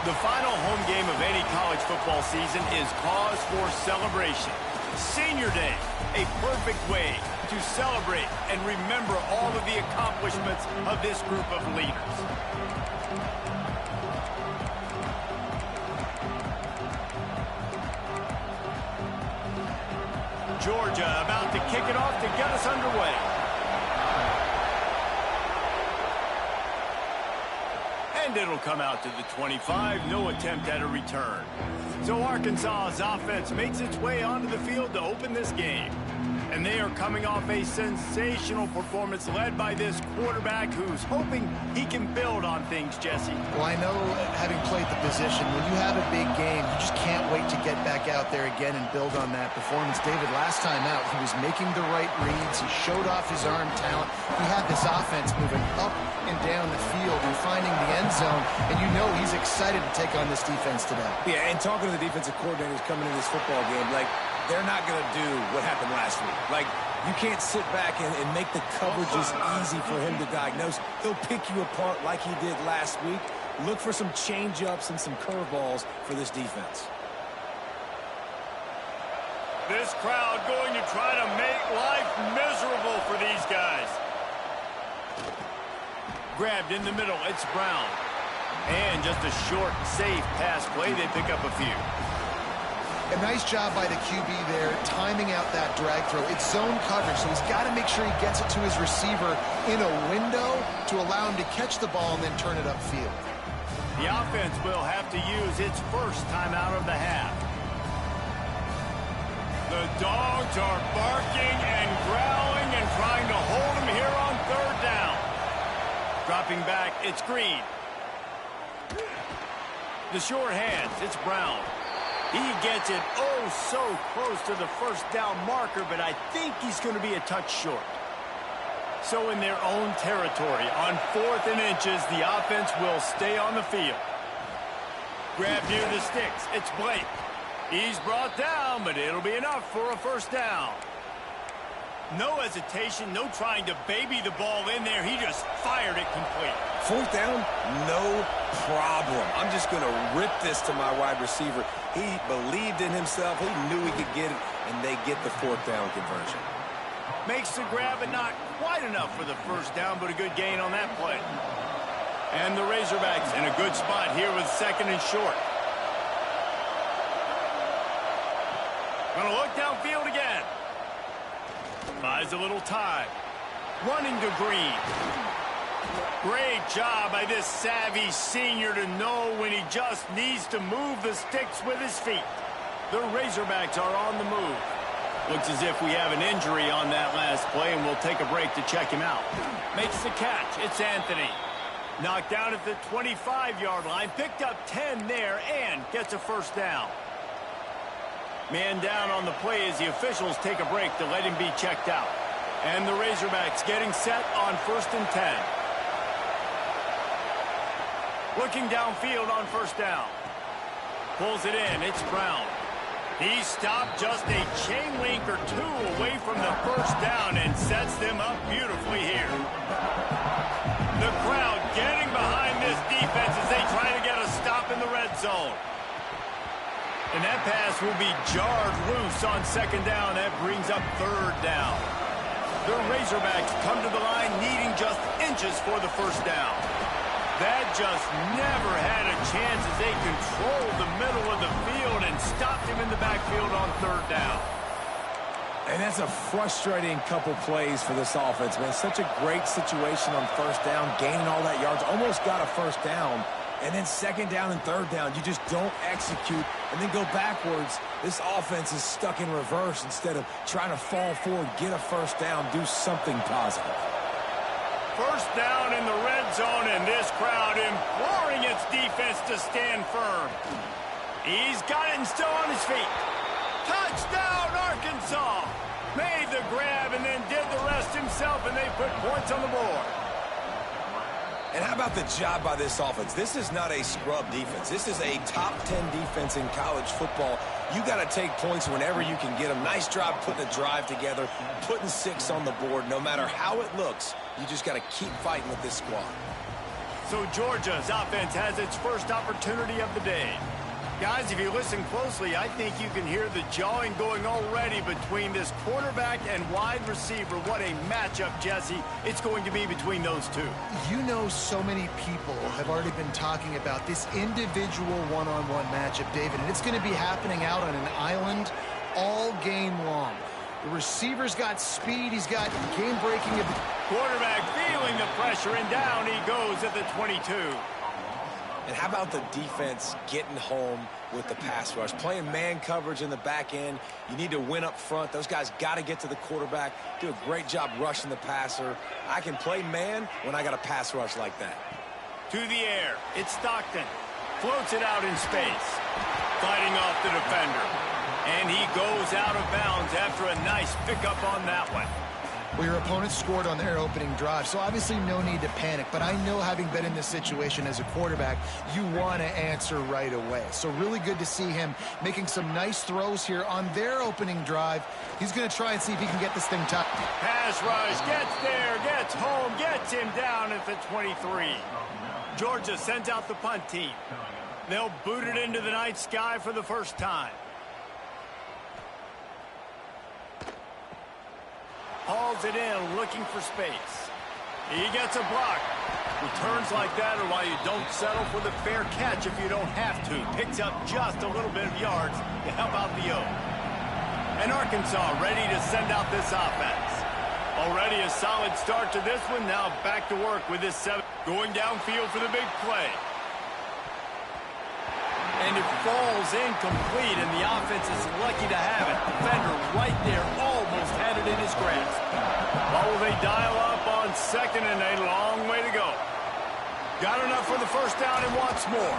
The final home game of any college football season is cause for celebration. Senior Day, a perfect way to celebrate and remember all of the accomplishments of this group of leaders. Georgia about to kick it off to get us underway. And it'll come out to the 25, no attempt at a return. So Arkansas's offense makes its way onto the field to open this game. And they are coming off a sensational performance led by this quarterback who's hoping he can build on things, Jesse. Well, I know, having played the position, when you have a big game, you just can't wait to get back out there again and build on that performance. David, last time out, he was making the right reads. He showed off his arm talent. He had this offense moving up and down the field and finding the end zone. And you know he's excited to take on this defense today. Yeah, and talking to the defensive coordinators coming into this football game, like, they're not going to do what happened last week. Like, you can't sit back and make the coverages easy for him to diagnose. He'll pick you apart like he did last week. Look for some change-ups and some curveballs for this defense. This crowd going to try to make life miserable for these guys. Grabbed in the middle, it's Brown. And just a short, safe pass play, they pick up a few. A nice job by the QB there, timing out that drag throw. It's zone coverage, so he's got to make sure he gets it to his receiver in a window to allow him to catch the ball and then turn it upfield. The offense will have to use its first timeout of the half. The dogs are barking and growling and trying to hold him here on third down. Dropping back, it's Green. The short hands, it's Brown. He gets it so close to the first down marker, but I think he's going to be a touch short. So in their own territory, on 4th and inches, the offense will stay on the field. Grab near the sticks. It's Blake. He's brought down, but it'll be enough for a first down. No hesitation, no trying to baby the ball in there. He just fired it complete. 4th down, no problem. I'm just going to rip this to my wide receiver. He believed in himself. He knew he could get it, and they get the 4th down conversion. Makes the grab, but not quite enough for the first down, but a good gain on that play. And the Razorbacks in a good spot here with 2nd and short. Gonna look downfield again. Buys a little time. Running to Green. Great job by this savvy senior to know when he just needs to move the sticks with his feet. The Razorbacks are on the move. Looks as if we have an injury on that last play, and we'll take a break to check him out. Makes the catch. It's Anthony. Knocked down at the 25-yard line. Picked up 10 there and gets a first down. Man down on the play as the officials take a break to let him be checked out. And the Razorbacks getting set on 1st and 10. Looking downfield on first down. Pulls it in. It's Brown. He stopped just a chain link or two away from the first down and sets them up beautifully here. The crowd getting behind this defense as they try to get a stop in the red zone. And that pass will be jarred loose on 2nd down. That brings up 3rd down. The Razorbacks come to the line needing just inches for the first down. That just never had a chance as they controlled the middle of the field and stopped him in the backfield on 3rd down. And that's a frustrating couple plays for this offense, man. Such a great situation on 1st down, gaining all that yards, almost got a first down. And then 2nd down and 3rd down, you just don't execute and then go backwards. This offense is stuck in reverse instead of trying to fall forward, get a first down, do something positive. First down in the red zone, and this crowd imploring its defense to stand firm. He's got it and still on his feet. Touchdown, Arkansas! Made the grab and then did the rest himself, and they put points on the board. And how about the job by this offense? This is not a scrub defense. This is a top 10 defense in college football. You got to take points whenever you can get them. Nice job putting a drive together, putting 6 on the board. No matter how it looks, you just got to keep fighting with this squad. So Georgia's offense has its first opportunity of the day. Guys, if you listen closely, I think you can hear the jawing going already between this quarterback and wide receiver. What a matchup, Jesse, it's going to be between those two. You know, so many people have already been talking about this individual one-on-one matchup, David, and it's going to be happening out on an island all game long. The receiver's got speed. He's got game-breaking. Quarterback feeling the pressure, and down he goes at the 22. And how about the defense getting home with the pass rush? Playing man coverage in the back end. You need to win up front. Those guys got to get to the quarterback, do a great job rushing the passer. I can play man when I got a pass rush like that. To the air, it's Stockton. Floats it out in space. Fighting off the defender. And he goes out of bounds after a nice pickup on that one. Well, your opponent scored on their opening drive, so obviously no need to panic. But I know, having been in this situation as a quarterback, you want to answer right away. So really good to see him making some nice throws here on their opening drive. He's going to try and see if he can get this thing tight. Pass rush, gets there, gets home, gets him down at the 23. Georgia sends out the punt team. They'll boot it into the night sky for the first time. Hauls it in, looking for space. He gets a block. Returns like that are why you don't settle for the fair catch if you don't have to. Picks up just a little bit of yards to help out the O. And Arkansas ready to send out this offense. Already a solid start to this one. Now back to work with this 7. Going downfield for the big play. And it falls incomplete, and the offense is lucky to have it. Defender right there almost had it in his grasp. Well, will they dial up on second, and a long way to go. Got enough for the first down and wants more.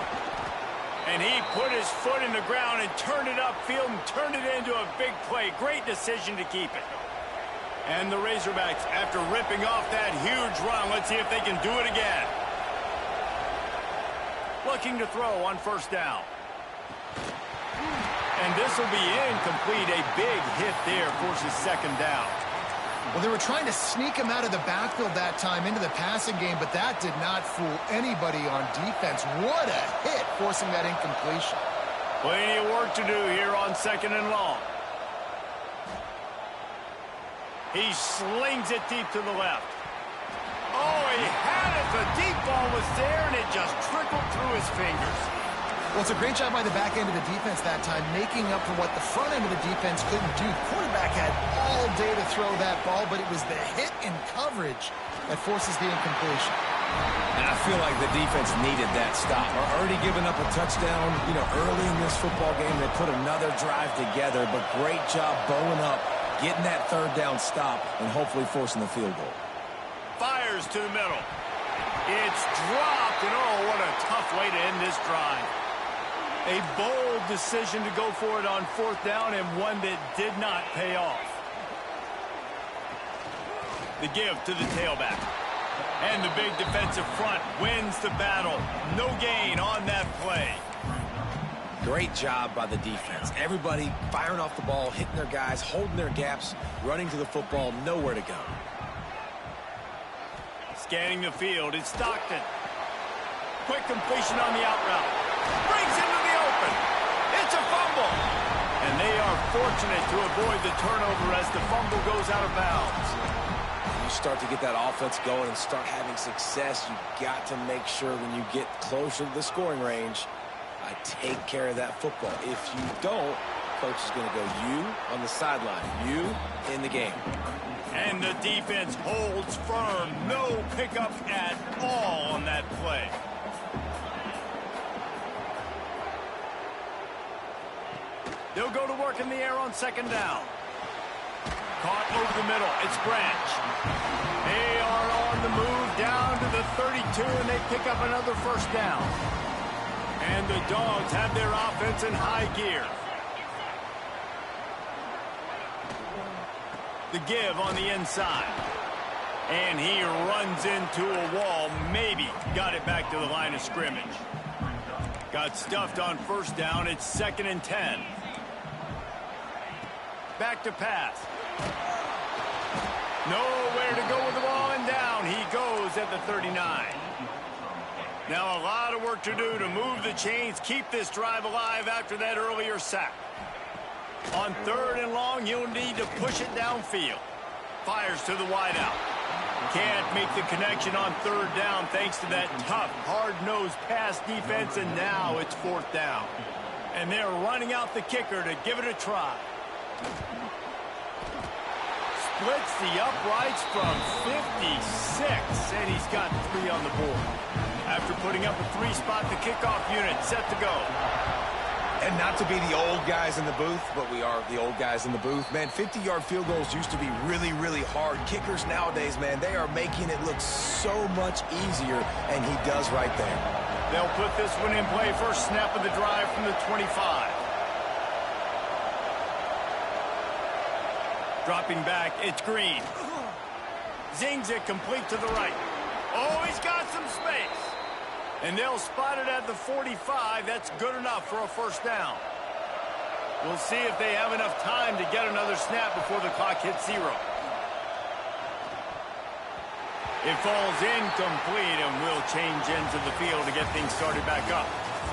And he put his foot in the ground and turned it upfield and turned it into a big play. Great decision to keep it. And the Razorbacks, after ripping off that huge run, let's see if they can do it again. Looking to throw on first down. And this will be incomplete. A big hit there forces second down. Well, they were trying to sneak him out of the backfield that time into the passing game, but that did not fool anybody on defense. What a hit, forcing that incompletion. Plenty of work to do here on second and long. He slings it deep to the left. Oh, he had it. The deep ball was there, and it just trickled through his fingers. Well, it's a great job by the back end of the defense that time, making up for what the front end of the defense couldn't do. Quarterback had all day to throw that ball, but it was the hit in coverage that forces the incompletion. And I feel like the defense needed that stop. Already giving up a touchdown, early in this football game. They put another drive together, but great job bowling up, getting that third down stop, and hopefully forcing the field goal. Fires to the middle. It's dropped, and oh, what a tough way to end this drive. A bold decision to go for it on fourth down, and one that did not pay off. The give to the tailback. And the big defensive front wins the battle. No gain on that play. Great job by the defense. Everybody firing off the ball, hitting their guys, holding their gaps, running to the football, nowhere to go. Scanning the field, it's Stockton. Quick completion on the out route. Brings into the open. It's a fumble. And they are fortunate to avoid the turnover as the fumble goes out of bounds. When you start to get that offense going and start having success, you got to make sure when you get closer to the scoring range, I take care of that football. If you don't, coach is going to go you on the sideline, you in the game. And the defense holds firm. No pickup at all on that play. They'll go to work in the air on second down. Caught over the middle. It's Branch. They are on the move down to the 32, and they pick up another first down. And the Dogs have their offense in high gear. The give on the inside. And he runs into a wall. Maybe got it back to the line of scrimmage. Got stuffed on first down. It's 2nd and 10. Back to pass. Nowhere to go with the ball, and down he goes at the 39. Now a lot of work to do to move the chains, keep this drive alive after that earlier sack. On 3rd and long, he'll need to push it downfield. Fires to the wideout. Can't make the connection on 3rd down thanks to that tough, hard-nosed pass defense, and now it's 4th down. And they're running out the kicker to give it a try. Splits the uprights from 56, and he's got 3 on the board. After putting up a 3-spot, the kickoff unit set to go. And not to be the old guys in the booth, but we are the old guys in the booth. Man, 50-yard field goals used to be really, really hard. Kickers nowadays, man, they are making it look so much easier, and he does right there. They'll put this one in play. First snap of the drive from the 25. Dropping back, it's Green. Zings it complete to the right. Oh, he's got some space. And they'll spot it at the 45. That's good enough for a first down. We'll see if they have enough time to get another snap before the clock hits 0. It falls incomplete, and we'll change ends of the field to get things started back up.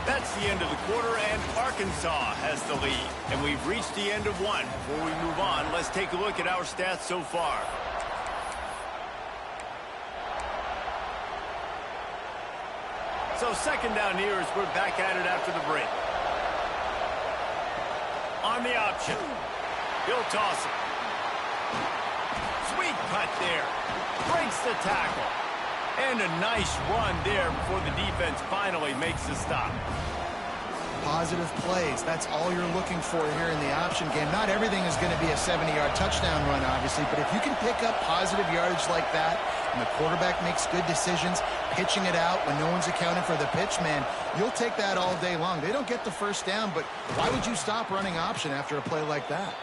That's the end of the quarter, and Arkansas has the lead. And we've reached the end of one. Before we move on, let's take a look at our stats so far. So 2nd down here as we're back at it after the break. On the option. He'll toss it. Sweet cut there. Breaks the tackle. And a nice run there before the defense finally makes the stop. Positive plays. That's all you're looking for here in the option game. Not everything is going to be a 70-yard touchdown run, obviously, but if you can pick up positive yardage like that, and the quarterback makes good decisions, pitching it out when no one's accounting for the pitch, man, you'll take that all day long. They don't get the first down, but why would you stop running option after a play like that?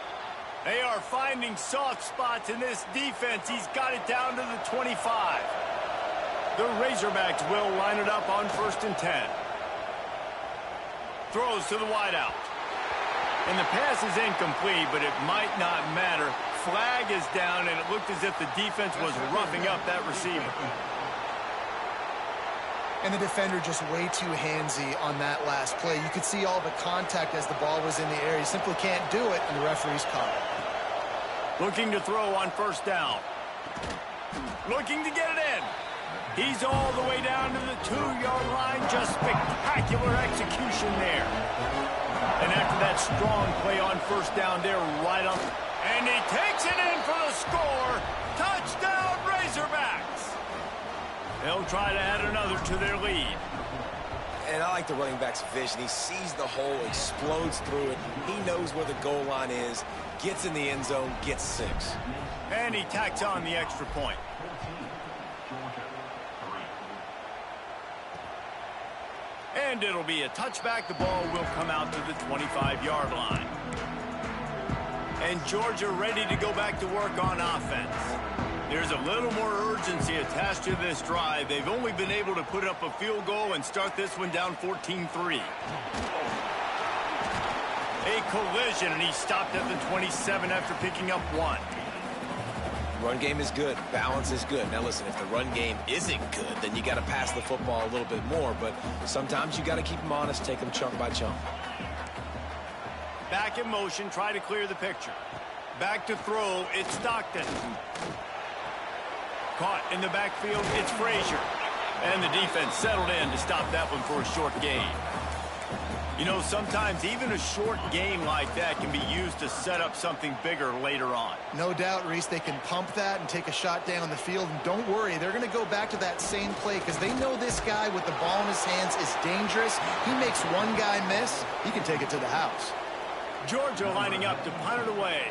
They are finding soft spots in this defense. He's got it down to the 25. The Razorbacks will line it up on 1st and 10. Throws to the wideout. And the pass is incomplete, but it might not matter. Flag is down, and it looked as if the defense was roughing up that receiver. And the defender just way too handsy on that last play. You could see all the contact as the ball was in the air. He simply can't do it, and the referee's caught it. Looking to throw on 1st down. Looking to get it in. He's all the way down to the 2-yard line. Just spectacular execution there. And after that strong play on 1st down, they're right on. And he takes it in for the score. Touchdown, Razorbacks. They'll try to add another to their lead. And I like the running back's vision. He sees the hole, explodes through it. He knows where the goal line is, gets in the end zone, gets 6. And he tacks on the extra point. And it'll be a touchback. The ball will come out to the 25-yard line. And Georgia ready to go back to work on offense. There's a little more urgency attached to this drive. They've only been able to put up a field goal and start this one down 14-3. A collision, and he stopped at the 27 after picking up 1. Run game is good. Balance is good. Now, listen, if the run game isn't good, then you got to pass the football a little bit more. But sometimes you got to keep them honest, take them chunk by chunk. Back in motion, try to clear the picture. Back to throw, it's Stockton. Caught in the backfield, it's Frazier. And the defense settled in to stop that one for a short gain. You know, sometimes even a short game like that can be used to set up something bigger later on. No doubt, Reese, they can pump that and take a shot down the field. And don't worry, they're going to go back to that same play because they know this guy with the ball in his hands is dangerous. He makes one guy miss, he can take it to the house. Georgia lining up to punt it away.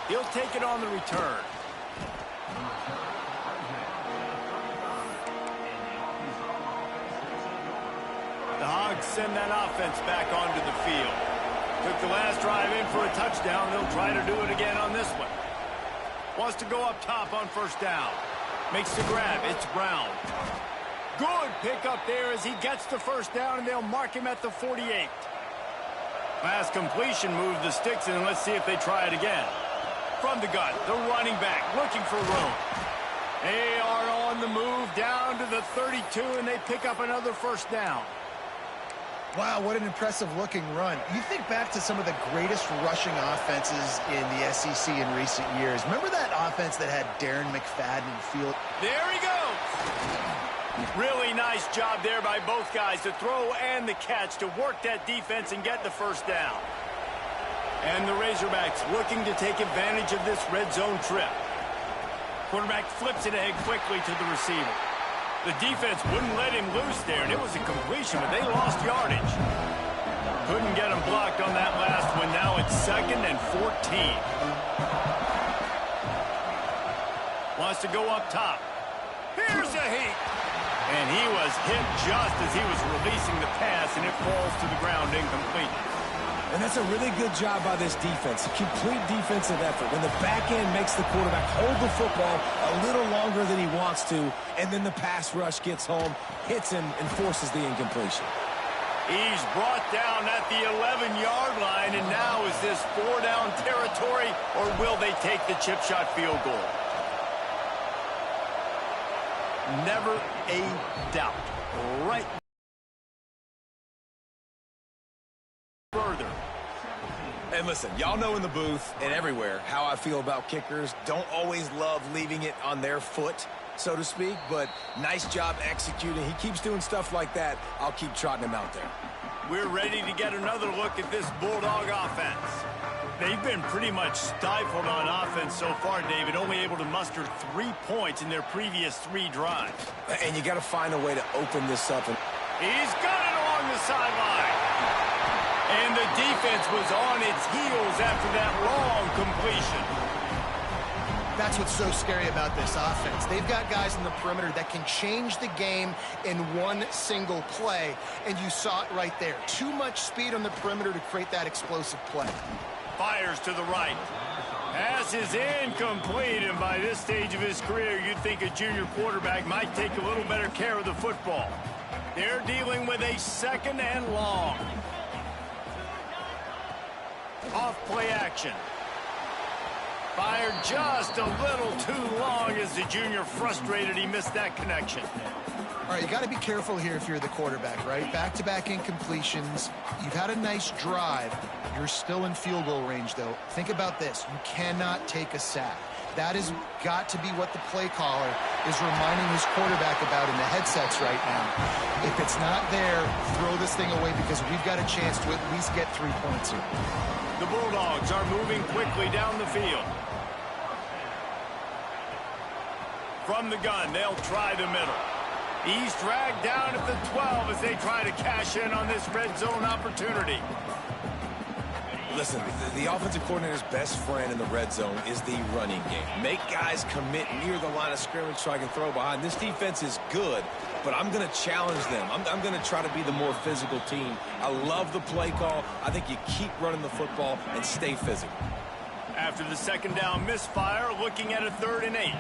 He'll take it on the return. The Hogs send that offense back onto the field. Took the last drive in for a touchdown. They'll try to do it again on this one. Wants to go up top on 1st down. Makes the grab. It's Brown. Good pick up there as he gets the 1st down, and they'll mark him at the 48. Last completion moved the sticks, and let's see if they try it again. From the gun, the running back looking for room. They are on the move down to the 32, and they pick up another first down. Wow, what an impressive-looking run. You think back to some of the greatest rushing offenses in the SEC in recent years. Remember that offense that had Darren McFadden in field? There he goes. Really nice job there by both guys, the throw and the catch, to work that defense and get the first down. And the Razorbacks looking to take advantage of this red zone trip. Quarterback flips it ahead quickly to the receiver. The defense wouldn't let him loose there, and it was a completion, but they lost yardage. Couldn't get him blocked on that last one. Now it's 2nd and 14. Wants to go up top. Here's a heat. And he was hit just as he was releasing the pass, and it falls to the ground incomplete. And that's a really good job by this defense. A complete defensive effort. When the back end makes the quarterback hold the football a little longer than he wants to, and then the pass rush gets home, hits him, and forces the incompletion. He's brought down at the 11-yard line, and now is this 4-down territory, or will they take the chip shot field goal? Never a doubt. Right. Further. And listen, y'all know in the booth and everywhere how I feel about kickers. Don't always love leaving it on their foot, so to speak, but nice job executing. He keeps doing stuff like that. I'll keep trotting him out there. We're ready to get another look at this Bulldog offense. They've been pretty much stifled on offense so far, David, only able to muster 3 points in their previous 3 drives. And you got to find a way to open this up. He's got it along the sideline. And the defense was on its heels after that long completion. That's what's so scary about this offense. They've got guys in the perimeter that can change the game in one single play, and you saw it right there. Too much speed on the perimeter to create that explosive play. Fires to the right. Pass is incomplete, and by this stage of his career, you'd think a junior quarterback might take a little better care of the football. They're dealing with a 2nd and long. Off play action. Fired just a little too long as the junior frustrated he missed that connection. All right, you got to be careful here if you're the quarterback, right? Back-to-back incompletions. You've had a nice drive. You're still in field goal range, though. Think about this. You cannot take a sack. That has got to be what the play caller is reminding his quarterback about in the headsets right now. If it's not there, throw this thing away because we've got a chance to at least get 3 points here. The Bulldogs are moving quickly down the field. From the gun, they'll try the middle. He's dragged down at the 12 as they try to cash in on this red zone opportunity. Listen, the offensive coordinator's best friend in the red zone is the running game. Make guys commit near the line of scrimmage so I can throw behind. This defense is good, but I'm going to challenge them. I'm going to try to be the more physical team. I love the play call. I think you keep running the football and stay physical. After the 2nd down misfire, looking at a 3rd and 8.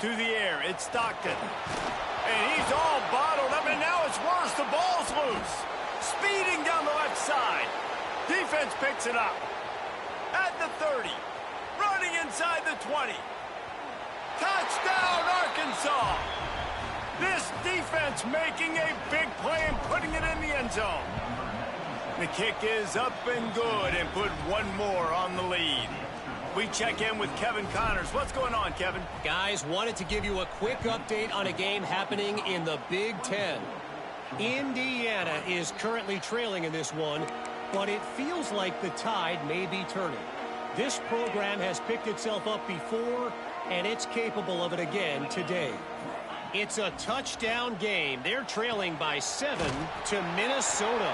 To the air, it's Stockton. And he's all bottled up, and now it's worse. The ball's loose. Speeding down the left side. Defense picks it up. At the 30. Running inside the 20. Touchdown, Arkansas. This defense making a big play and putting it in the end zone. The kick is up and good and put one more on the lead. We check in with Kevin Connors. What's going on, Kevin? Guys, wanted to give you a quick update on a game happening in the Big Ten. Indiana is currently trailing in this one, but it feels like the tide may be turning. This program has picked itself up before, and it's capable of it again today. It's a touchdown game. They're trailing by 7 to Minnesota.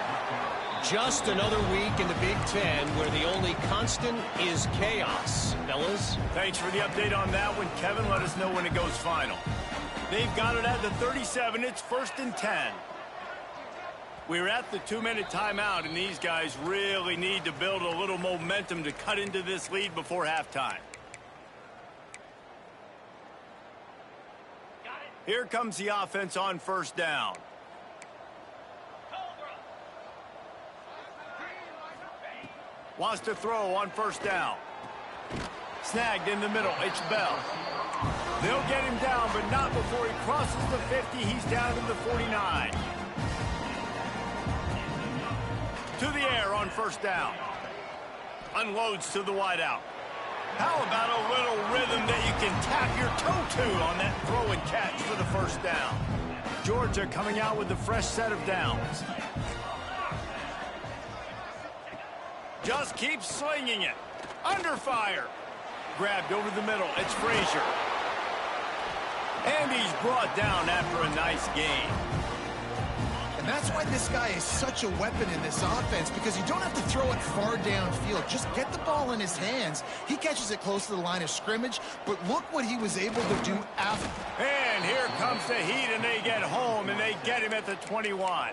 Just another week in the Big Ten where the only constant is chaos. Fellas? Thanks for the update on that one, Kevin. Let us know when it goes final. They've got it at the 37. It's 1st and 10. We're at the 2-minute timeout, and these guys really need to build a little momentum to cut into this lead before halftime. Here comes the offense on 1st down. Wants to throw on first down. Snagged in the middle. It's Bell. They'll get him down, but not before he crosses the 50. He's down to the 49. To the air on first down. Unloads to the wideout. How about a little rhythm that you can tap your toe to on that throw and catch for the first down? Georgia coming out with a fresh set of downs. Just keeps slinging it. Under fire. Grabbed over the middle. It's Frazier. And he's brought down after a nice gain. And that's why this guy is such a weapon in this offense, because you don't have to throw it far downfield. Just get the ball in his hands. He catches it close to the line of scrimmage, but look what he was able to do after. And here comes the Heat, and they get home, and they get him at the 21.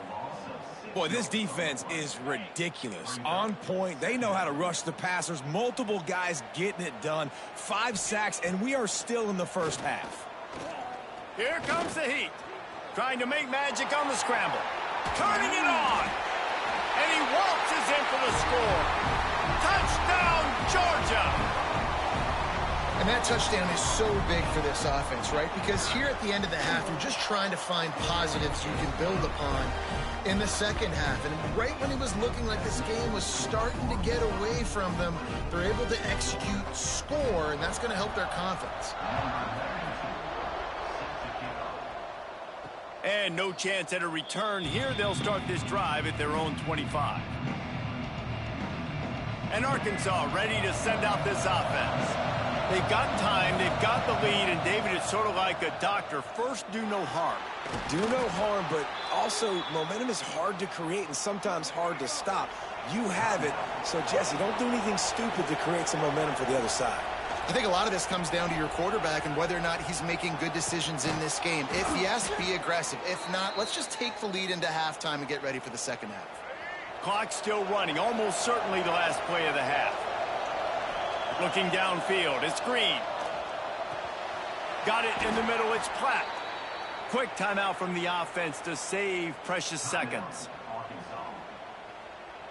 Boy, this defense is ridiculous. On point. They know how to rush the passers. Multiple guys getting it done. 5 sacks, and we are still in the first half. Here comes the Heat. Trying to make magic on the scramble. Turning it on. And he waltzes in for the score. Touchdown, Georgia. And that touchdown is so big for this offense, right? Because here at the end of the half, you're just trying to find positives you can build upon in the second half. And right when it was looking like this game was starting to get away from them, they're able to execute, score, and that's going to help their confidence. And no chance at a return here. They'll start this drive at their own 25. And Arkansas ready to send out this offense. They've got time, they've got the lead, and David, it's sort of like a doctor. First, do no harm. Do no harm, but also momentum is hard to create and sometimes hard to stop. You have it, so Jesse, don't do anything stupid to create some momentum for the other side. I think a lot of this comes down to your quarterback and whether or not he's making good decisions in this game. If yes, be aggressive. If not, let's just take the lead into halftime and get ready for the second half. Clock still running, almost certainly the last play of the half. Looking downfield, it's Green. Got it in the middle, it's Platt. Quick timeout from the offense to save precious seconds.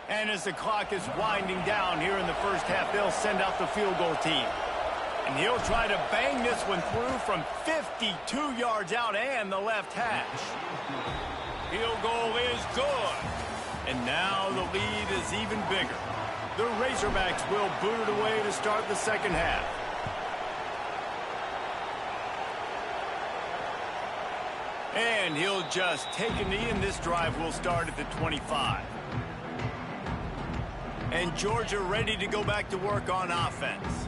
And as the clock is winding down here in the first half, they'll send out the field goal team. And he'll try to bang this one through from 52 yards out and the left hash. Field goal is good. And now the lead is even bigger. The Razorbacks will boot it away to start the second half. And he'll just take a knee, and this drive will start at the 25. And Georgia ready to go back to work on offense.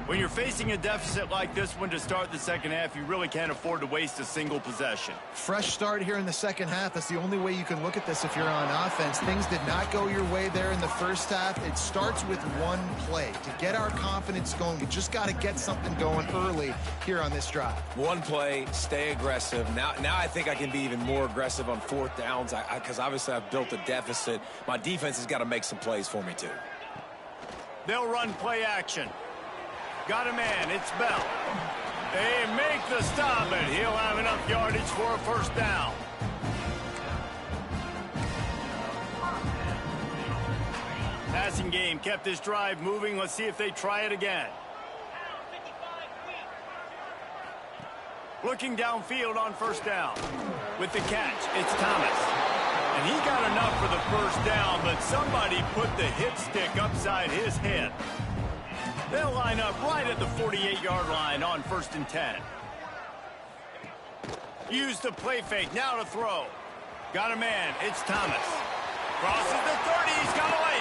When you're facing a deficit like this one to start the second half, you really can't afford to waste a single possession. Fresh start here in the second half. That's the only way you can look at this if you're on offense. Things did not go your way there in the first half. It starts with one play. To get our confidence going, we just got to get something going early here on this drive. One play, stay aggressive. Now I think I can be even more aggressive on fourth downs because obviously I've built a deficit. My defense has got to make some plays for me too. They'll run play action. Got a man, it's Bell. They make the stop, but he'll have enough yardage for a first down. Passing game kept this drive moving. Let's see if they try it again. Looking downfield on first down. With the catch, it's Thomas. And he got enough for the first down, but somebody put the hit stick upside his head. They'll line up right at the 48-yard line on 1st and 10. Use the play fake, now to throw. Got a man, it's Thomas. Crosses the 30, he's got away.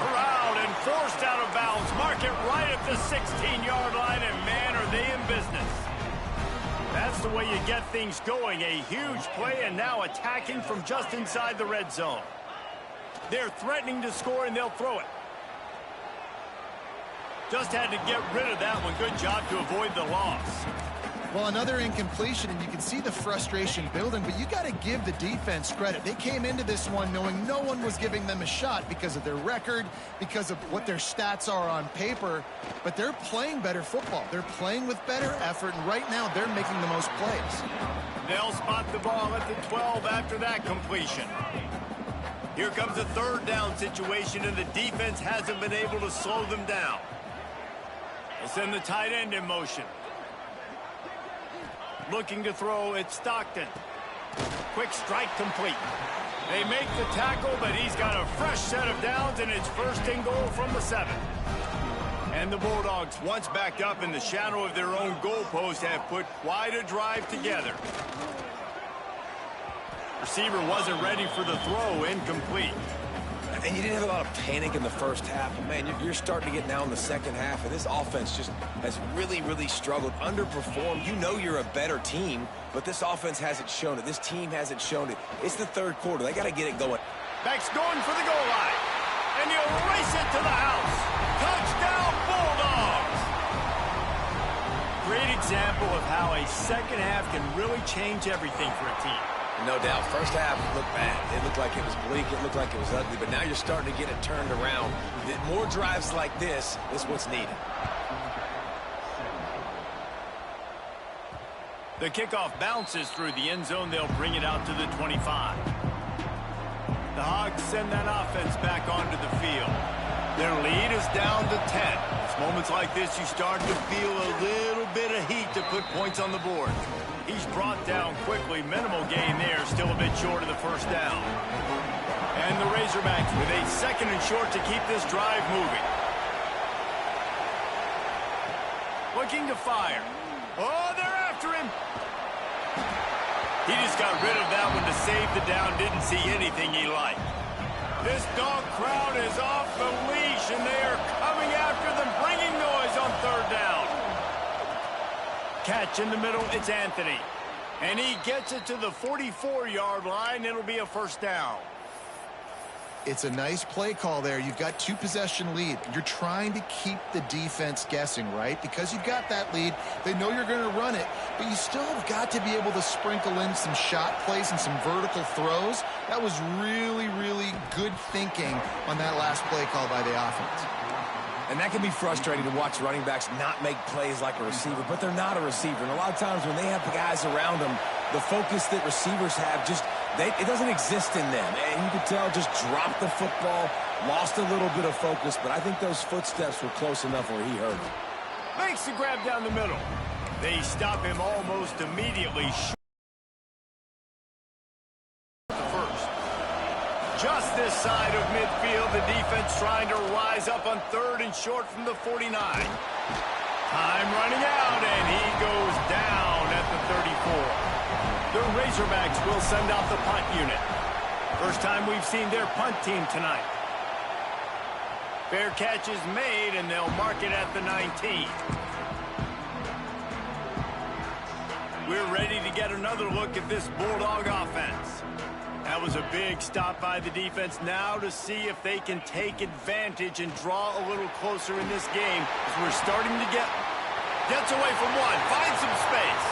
Corralled and forced out of bounds. Mark it right at the 16-yard line, and man, are they in business. That's the way you get things going. A huge play, and now attacking from just inside the red zone. They're threatening to score, and they'll throw it. Just had to get rid of that one. Good job to avoid the loss. Well, another incompletion, and you can see the frustration building, but you got to give the defense credit. They came into this one knowing no one was giving them a shot because of their record, because of what their stats are on paper, but they're playing better football. They're playing with better effort, and right now they're making the most plays. They'll spot the ball at the 12 after that completion. Here comes a third down situation, and the defense hasn't been able to slow them down. They'll send the tight end in motion. Looking to throw, it's Stockton. Quick strike complete. They make the tackle, but he's got a fresh set of downs, and it's first and goal from the 7. And the Bulldogs, once backed up in the shadow of their own goalpost, have put quite a drive together. Receiver wasn't ready for the throw, incomplete. And you didn't have a lot of panic in the first half. But man, you're starting to get now in the second half, and this offense just has really, really struggled, underperformed. You know you're a better team, but this offense hasn't shown it. This team hasn't shown it. It's the third quarter. They got to get it going. Beck's going for the goal line, and he'll race it to the house. Touchdown, Bulldogs! Great example of how a second half can really change everything for a team. No doubt. First half looked bad. It looked like it was bleak. It looked like it was ugly. But now you're starting to get it turned around. More drives like this is what's needed. The kickoff bounces through the end zone. They'll bring it out to the 25. The Hogs send that offense back onto the field. Their lead is down to 10. It's moments like this you start to feel a little bit of heat to put points on the board. He's brought down quickly. Minimal gain there. Still a bit short of the first down. And the Razorbacks with a second and short to keep this drive moving. Looking to fire. Oh, they're after him. He just got rid of that one to save the down. Didn't see anything he liked. This dog crowd is off the leash, and they are coming after them, bringing noise on third down. Catch in the middle, it's Anthony. And he gets it to the 44-yard line. It'll be a first down. It's a nice play call there. You've got 2-possession lead. You're trying to keep the defense guessing, right? Because you've got that lead. They know you're going to run it, but you still have got to be able to sprinkle in some shot plays and some vertical throws. That was really, really good thinking on that last play call by the offense. And that can be frustrating to watch running backs not make plays like a receiver, but they're not a receiver. And a lot of times when they have the guys around them, the focus that receivers have it doesn't exist in them. And you could tell just dropped the football, lost a little bit of focus, but I think those footsteps were close enough where he heard it. Makes the grab down the middle. They stop him almost immediately. Just this side of midfield, the defense trying to rise up on third and short from the 49. Time running out, and he goes down at the 34. The Razorbacks will send out the punt unit. First time we've seen their punt team tonight. Fair catch is made, and they'll mark it at the 19. We're ready to get another look at this Bulldog offense. That was a big stop by the defense. Now to see if they can take advantage and draw a little closer in this game as we're starting to gets away from one, finds some space.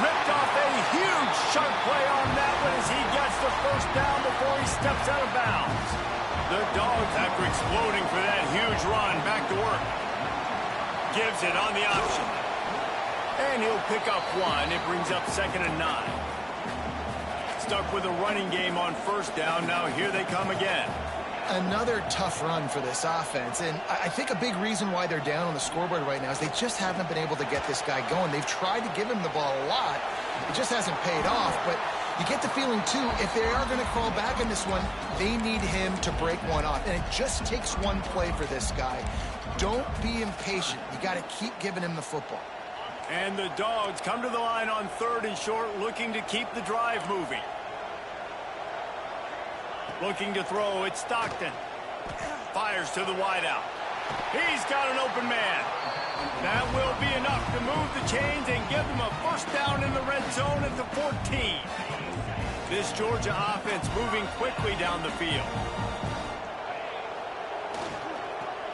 Ripped off a huge sharp play on that one as he gets the first down before he steps out of bounds. The Dogs, after exploding for that huge run, back to work. Gives it on the option. And he'll pick up one. It brings up 2nd and 9. Stuck with a running game on first down. Now here they come again. Another tough run for this offense, and I think a big reason why they're down on the scoreboard right now is they just haven't been able to get this guy going. They've tried to give him the ball a lot. It just hasn't paid off, but you get the feeling, too, if they are going to crawl back in this one, they need him to break one off, and it just takes one play for this guy. Don't be impatient. You got to keep giving him the football. And the Dogs come to the line on third and short, looking to keep the drive moving. Looking to throw, it's Stockton. Fires to the wideout. He's got an open man. That will be enough to move the chains and give them a first down in the red zone at the 14. This Georgia offense moving quickly down the field.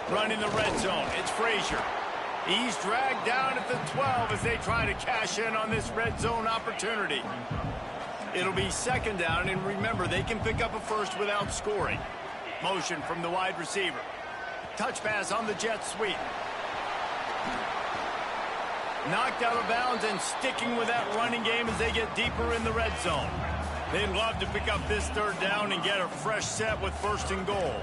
Running the red zone, it's Frazier. He's dragged down at the 12 as they try to cash in on this red zone opportunity. It'll be 2nd down, and remember, they can pick up a first without scoring. Motion from the wide receiver. Touch pass on the jet sweep. Knocked out of bounds and sticking with that running game as they get deeper in the red zone. They'd love to pick up this third down and get a fresh set with 1st and goal.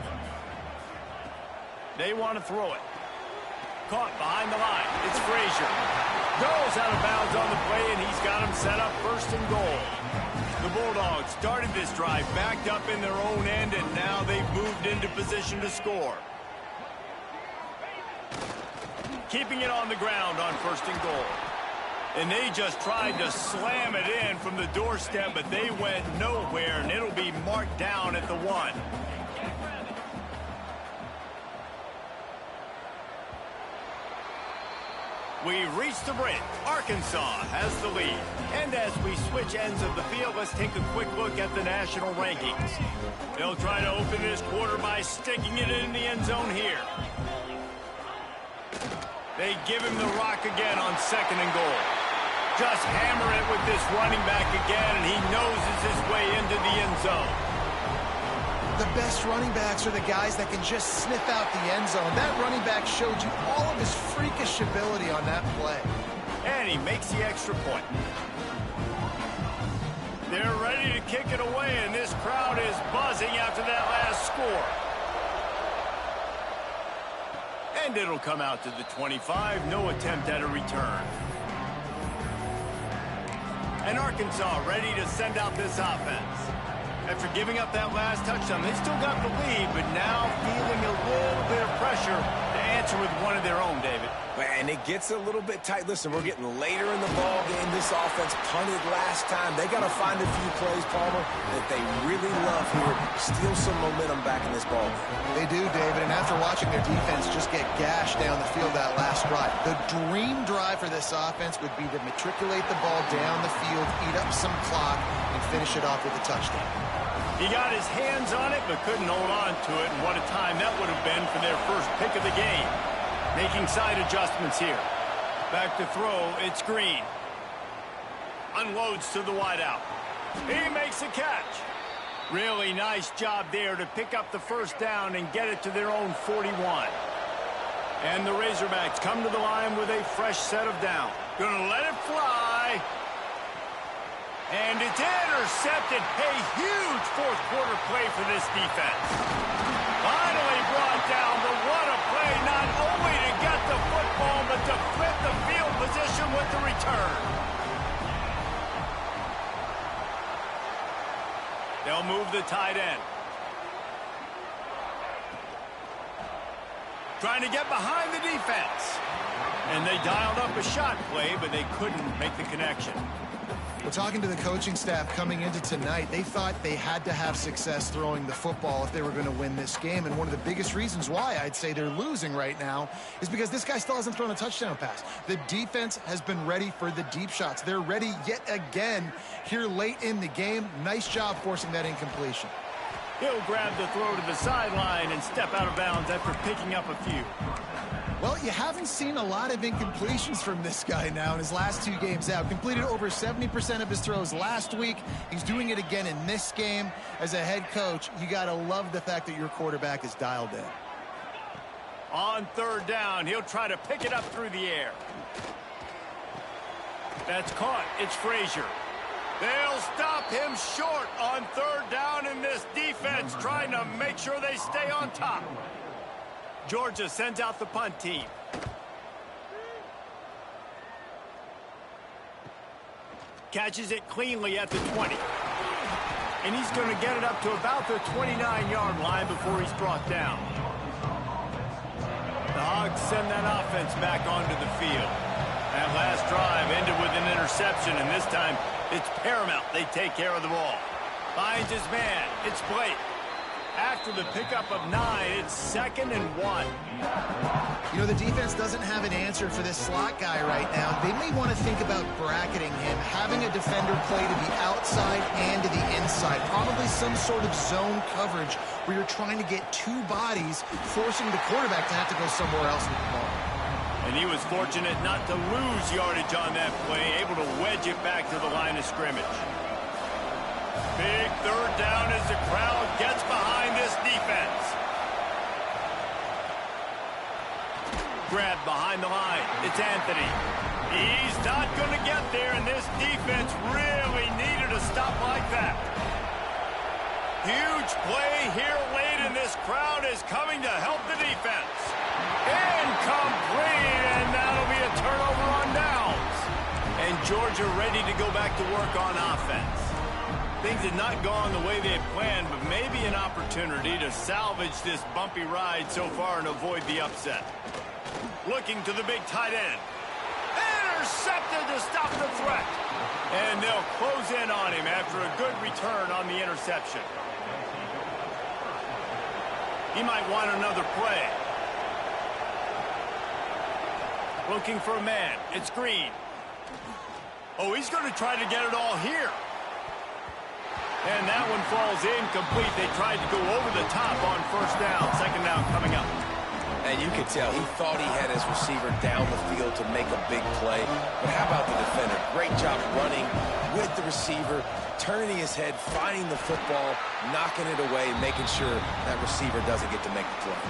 They want to throw it. Caught behind the line. It's Frazier. Goes out of bounds on the play, and he's got him set up 1st and goal. The Bulldogs started this drive backed up in their own end, and now they've moved into position to score. Keeping it on the ground on 1st and goal. And they just tried to slam it in from the doorstep, but they went nowhere, and it'll be marked down at the 1. We've reached the break. Arkansas has the lead. And as we switch ends of the field, let's take a quick look at the national rankings. They'll try to open this quarter by sticking it in the end zone here. They give him the rock again on 2nd and goal. Just hammer it with this running back again, and he noses his way into the end zone. The best running backs are the guys that can just sniff out the end zone. That running back showed you all of his freakish ability on that play. And he makes the extra point. They're ready to kick it away, and this crowd is buzzing after that last score. And it'll come out to the 25. No attempt at a return. And Arkansas ready to send out this offense. After giving up that last touchdown, they still got the lead, but now feeling a little bit of pressure to answer with one of their own, David. And it gets a little bit tight. Listen, we're getting later in the ball game. This offense punted last time. They got to find a few plays, Palmer, that they really love here. Steal some momentum back in this ball game. They do, David, and after watching their defense just get gashed down the field that last drive, the dream drive for this offense would be to matriculate the ball down the field, eat up some clock, and finish it off with a touchdown. He got his hands on it, but couldn't hold on to it, and what a time that would have been for their first pick of the game. Making side adjustments here. Back to throw, it's Green. Unloads to the wideout. He makes a catch. Really nice job there to pick up the 1st down and get it to their own 41. And the Razorbacks come to the line with a fresh set of down. Gonna let it fly. And it's intercepted. A huge 4th quarter play for this defense. Finally brought down, but what a play, not only to get the football, but to flip the field position with the return. They'll move the tight end. Trying to get behind the defense. And they dialed up a shot play, but they couldn't make the connection. Well, talking to the coaching staff coming into tonight, they thought they had to have success throwing the football if they were going to win this game. And one of the biggest reasons why I'd say they're losing right now is because this guy still hasn't thrown a touchdown pass. The defense has been ready for the deep shots. They're ready yet again here late in the game. Nice job forcing that incompletion. He'll grab the throw to the sideline and step out of bounds after picking up a few. Well, you haven't seen a lot of incompletions from this guy now in his last 2 games out. Completed over 70% of his throws last week. He's doing it again in this game. As a head coach, you got to love the fact that your quarterback is dialed in. On 3rd down, he'll try to pick it up through the air. That's caught. It's Frazier. They'll stop him short on 3rd down in this defense, trying to make sure they stay on top. Georgia sends out the punt team. Catches it cleanly at the 20. And he's going to get it up to about the 29-yard line before he's brought down. The Hogs send that offense back onto the field. That last drive ended with an interception, and this time it's paramount they take care of the ball. Finds his man. It's Blake. After the pickup of 9, it's 2nd and 1. You know, the defense doesn't have an answer for this slot guy right now. They may want to think about bracketing him, having a defender play to the outside and to the inside. Probably some sort of zone coverage where you're trying to get 2 bodies, forcing the quarterback to have to go somewhere else with the ball. And he was fortunate not to lose yardage on that play, able to wedge it back to the line of scrimmage. Big 3rd down as the crowd gets behind this defense. Grabbed behind the line. It's Anthony. He's not going to get there, and this defense really needed a stop like that. Huge play here late, and this crowd is coming to help the defense. Incomplete, and that'll be a turnover on downs. And Georgia ready to go back to work on offense. Things had not gone the way they had planned, but maybe an opportunity to salvage this bumpy ride so far and avoid the upset. Looking to the big tight end. Intercepted to stop the threat. And they'll close in on him after a good return on the interception. He might want another play. Looking for a man. It's Green. Oh, he's going to try to get it all here. And that one falls incomplete. They tried to go over the top on first down. Second down coming up. And you could tell he thought he had his receiver down the field to make a big play. But how about the defender? Great job running with the receiver, turning his head, finding the football, knocking it away, making sure that receiver doesn't get to make the play.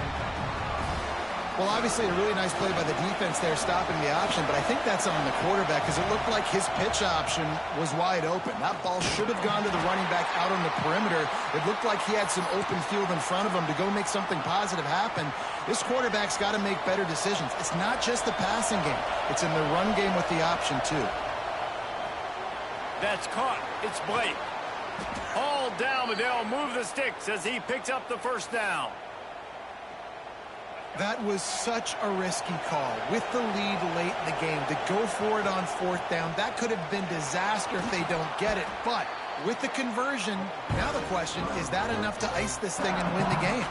Well, obviously a really nice play by the defense there, stopping the option, but I think that's on the quarterback because it looked like his pitch option was wide open. That ball should have gone to the running back out on the perimeter. It looked like he had some open field in front of him to go make something positive happen. This quarterback's got to make better decisions. It's not just the passing game. It's in the run game with the option, too. That's caught. It's Blake. All down, but they'll move the sticks as he picks up the first down. That was such a risky call with the lead late in the game to go for it on fourth down. That could have been disaster if they don't get it. But with the conversion, now the question, is that enough to ice this thing and win the game?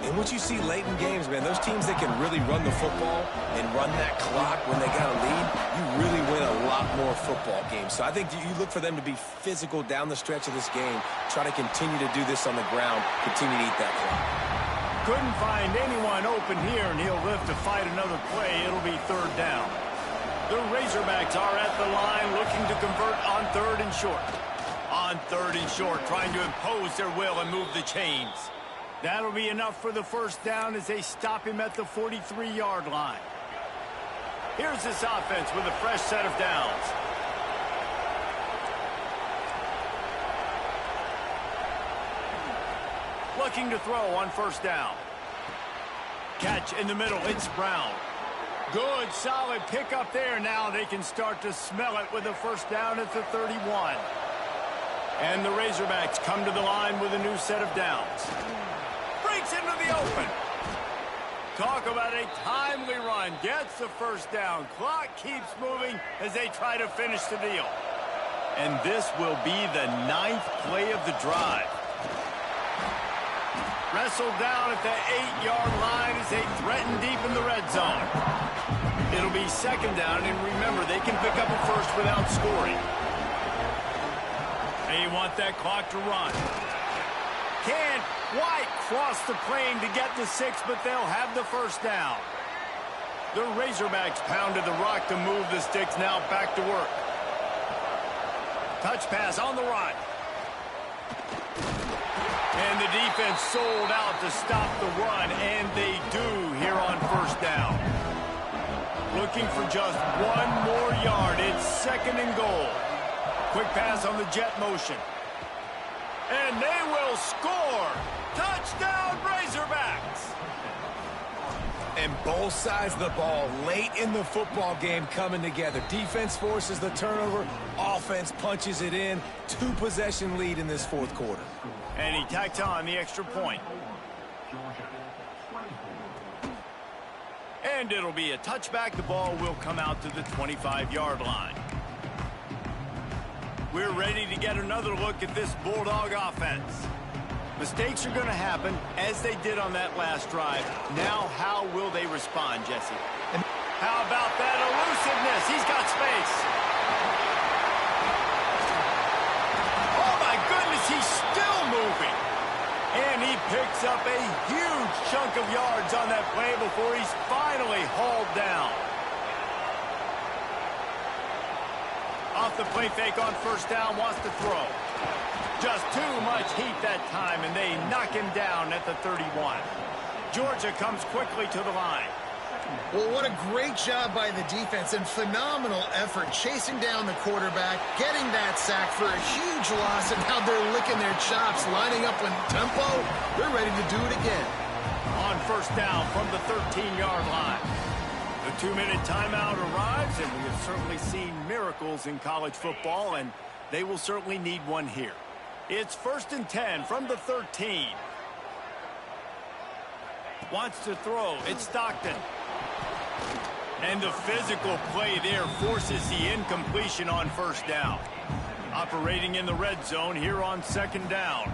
And what you see late in games, man, those teams that can really run the football and run that clock when they got a lead, you really win a lot more football games. So I think you look for them to be physical down the stretch of this game, try to continue to do this on the ground, continue to eat that clock. Couldn't find anyone open here, and he'll live to fight another play. It'll be third down. The Razorbacks are at the line looking to convert on third and short. On third and short, trying to impose their will and move the chains. That'll be enough for the first down as they stop him at the 43-yard line. Here's this offense with a fresh set of downs. Looking to throw on first down. Catch in the middle. It's Brown. Good, solid pickup there. Now they can start to smell it with a first down at the 31. And the Razorbacks come to the line with a new set of downs. Breaks into the open. Talk about a timely run. Gets the first down. Clock keeps moving as they try to finish the deal. And this will be the 9th play of the drive. Wrestled down at the 8-yard line as they threaten deep in the red zone. It'll be second down, and remember, they can pick up a first without scoring. They want that clock to run. Can't quite cross the plane to get to 6, but they'll have the first down. The Razorbacks pounded the rock to move the sticks, now back to work. Touch pass on the run. And the defense sold out to stop the run, and they do here on first down. Looking for just one more yard. It's second and goal. Quick pass on the jet motion. And they will score. Touchdown, Razorbacks. And both sides of the ball late in the football game coming together. Defense forces the turnover. Offense punches it in. 2-possession lead in this fourth quarter. And he tacks on the extra point. And it'll be a touchback. The ball will come out to the 25-yard line. We're ready to get another look at this Bulldog offense. Mistakes are going to happen, as they did on that last drive. Now, how will they respond, Jesse? And how about that elusiveness? He's got space. Oh, my goodness, he's still moving. And he picks up a huge chunk of yards on that play before he's finally hauled down. Off the play fake on first down, wants to throw. Just too much heat that time, and they knock him down at the 31. Georgia comes quickly to the line. Well, what a great job by the defense and phenomenal effort chasing down the quarterback, getting that sack for a huge loss, and now they're licking their chops, lining up in tempo. They're ready to do it again. On first down from the 13-yard line. The 2-minute timeout arrives, and we have certainly seen miracles in college football, and they will certainly need one here. It's 1st and 10 from the 13. Wants to throw. It's Stockton. And the physical play there forces the incompletion on first down. Operating in the red zone here on 2nd down.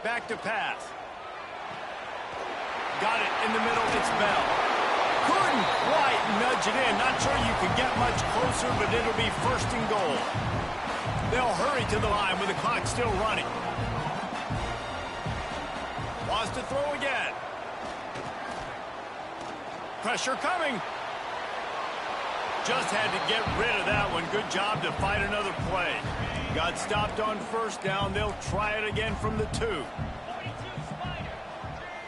Back to pass. Got it in the middle. It's Bell. Couldn't quite nudge it in. Not sure you could get much closer, but it'll be 1st and goal. They'll hurry to the line with the clock still running. Wants to throw again. Pressure coming. Just had to get rid of that one. Good job to fight another play. Got stopped on first down. They'll try it again from the 2.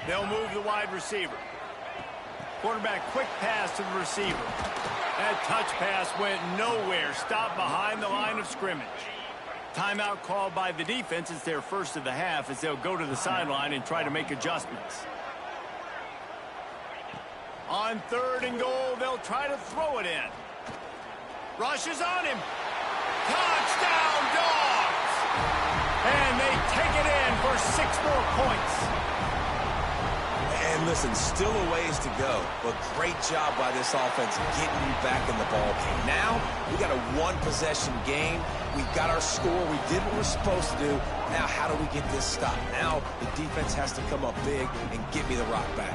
They'll move the wide receiver. Quarterback quick pass to the receiver. That touch pass went nowhere. Stopped behind the line of scrimmage. Timeout called by the defense. It's their first of the half as they'll go to the sideline and try to make adjustments. On 3rd and goal, they'll try to throw it in. Rushes on him. Touchdown, Dogs! And they take it in for 6 more points. And listen, still a ways to go, but great job by this offense getting you back in the ball game. Now, we got a 1-possession game. We got our score. We did what we're supposed to do. Now, how do we get this stopped? Now, the defense has to come up big and get me the rock back.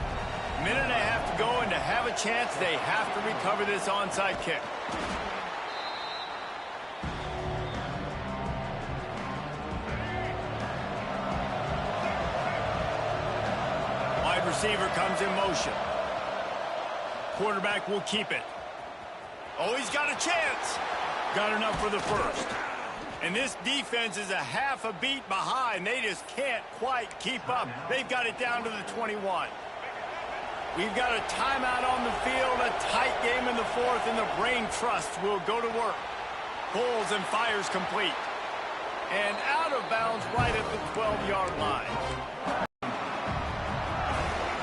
Minute and a half to go, and to have a chance, they have to recover this onside kick. Wide receiver comes in motion. Quarterback will keep it. Oh, he's got a chance. Got enough for the first. And this defense is a half a beat behind. They just can't quite keep up. They've got it down to the 21. We've got a timeout on the field, a tight game in the 4th, and the brain trust will go to work. Pulls and fires complete. And out of bounds right at the 12-yard line.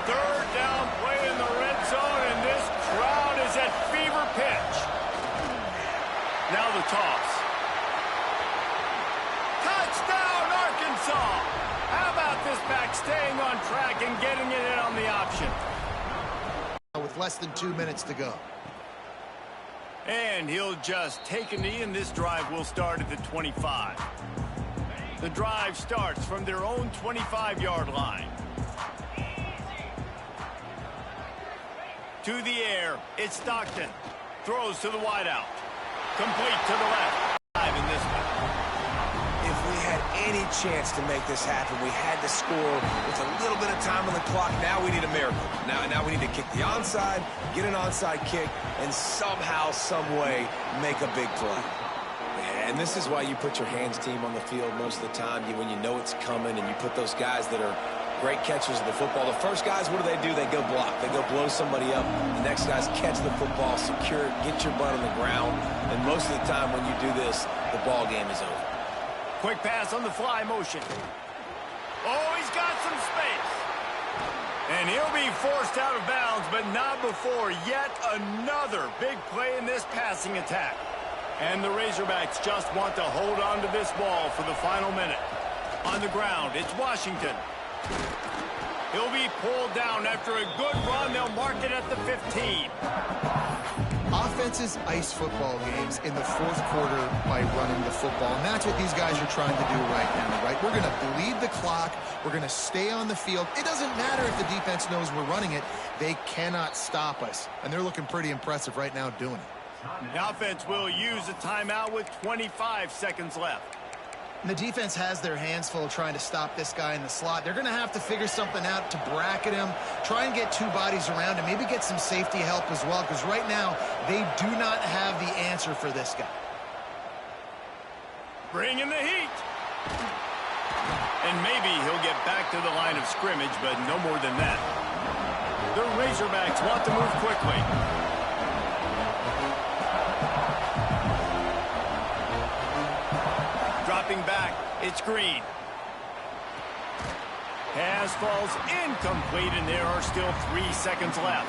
3rd down play in the red zone, and this crowd is at fever pitch. Now the toss. Touchdown, Arkansas! How about this back staying on track and getting it in on the option? With less than 2 minutes to go. And he'll just take a knee, and this drive will start at the 25. The drive starts from their own 25-yard line. To the air, it's Stockton. Throws to the wideout. Complete to the left. Dive in this one. If we had any chance to make this happen, we had to score with a little bit of time on the clock. Now we need a miracle. Now we need to kick the onside, get an onside kick, and somehow, some way, make a big play. And this is why you put your hands team on the field most of the time, when you know it's coming, and you put those guys that are great catchers of the football. The first guys, what do? They go block. They go blow somebody up. The next guys catch the football, secure it, get your butt on the ground. And most of the time when you do this, the ball game is over. Quick pass on the fly motion. Oh, he's got some space. And he'll be forced out of bounds, but not before yet another big play in this passing attack. And the Razorbacks just want to hold on to this ball for the final minute. On the ground, it's Washington. He'll be pulled down after a good run. They'll mark it at the 15. Offenses ice football games in the 4th quarter by running the football. And that's what these guys are trying to do right now, right? We're going to bleed the clock. We're going to stay on the field. It doesn't matter if the defense knows we're running it. They cannot stop us. And they're looking pretty impressive right now doing it. The offense will use a timeout with 25 seconds left. And the defense has their hands full trying to stop this guy in the slot. They're going to have to figure something out to bracket him, try and get 2 bodies around him, maybe get some safety help as well, because right now they do not have the answer for this guy. Bring in the heat. And maybe he'll get back to the line of scrimmage, but no more than that. The Razorbacks want to move quickly. Dropping back, it's Green. Pass falls incomplete, and there are still 3 seconds left.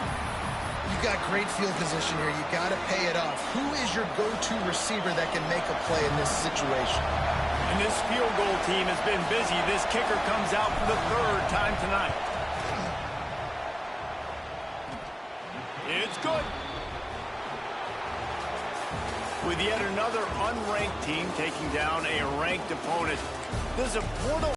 You've got great field position here. You got to pay it off. Who is your go-to receiver that can make a play in this situation? And this field goal team has been busy. This kicker comes out for the 3rd time tonight. It's good. With yet another unranked team taking down a ranked opponent, does a portal